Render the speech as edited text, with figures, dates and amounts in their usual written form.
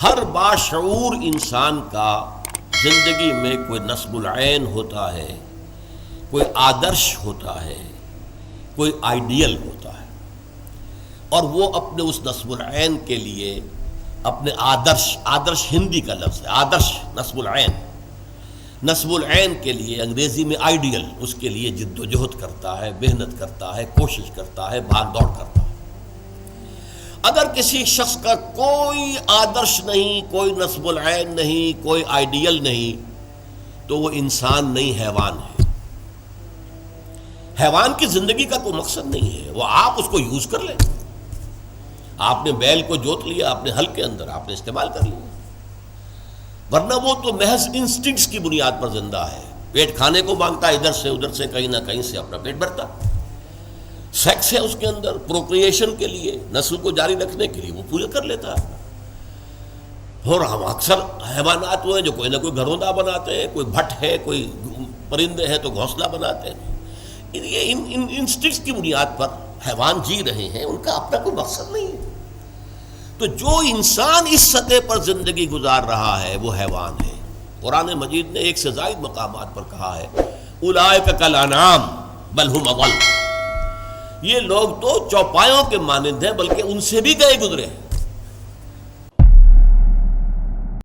ہر باشعور انسان کا زندگی میں کوئی نصب العین ہوتا ہے، کوئی آدرش ہوتا ہے، کوئی آئیڈیل ہوتا ہے، اور وہ اپنے اس نصب العین کے لیے اپنے آدرش ہندی کا لفظ ہے، آدرش نصب العین، نصب العین کے لیے انگریزی میں آئیڈیل، اس کے لیے جد و جہد کرتا ہے، محنت کرتا ہے، کوشش کرتا ہے، بھاگ دوڑ کرتا ہے۔ اگر کسی شخص کا کوئی آدرش نہیں، کوئی نصب العین نہیں، کوئی آئیڈیل نہیں، تو وہ انسان نہیں، حیوان ہے۔ حیوان کی زندگی کا کوئی مقصد نہیں ہے، وہ آپ اس کو یوز کر لیں۔ آپ نے بیل کو جوت لیا اپنے حل کے اندر، آپ نے استعمال کر لیا، ورنہ وہ تو محض انسٹنکٹس کی بنیاد پر زندہ ہے۔ پیٹ کھانے کو مانگتا ہے، ادھر سے ادھر سے کہیں نہ کہیں سے اپنا پیٹ بھرتا، سیکس ہے اس کے اندر، پروکریشن کے لیے، نسل کو جاری رکھنے کے لیے وہ پورے کر لیتا ہے۔ اور ہم اکثر حیوانات ہوئے جو کوئی نہ کوئی گھروندا بناتے ہیں، کوئی بھٹ ہے، کوئی پرندے ہیں تو گھونسلہ بناتے ہیں۔ یہ ان انسٹنکٹس کی بنیاد پر حیوان جی رہے ہیں، ان کا اپنا کوئی مقصد نہیں ہے۔ تو جو انسان اس سطح پر زندگی گزار رہا ہے وہ حیوان ہے۔ قرآن مجید نے ایک سے زائد مقامات پر کہا ہے اولئک کالانعام بل ھم اضل، یہ لوگ تو چوپایوں کے مانند ہیں، بلکہ ان سے بھی گئے گزرے ہیں۔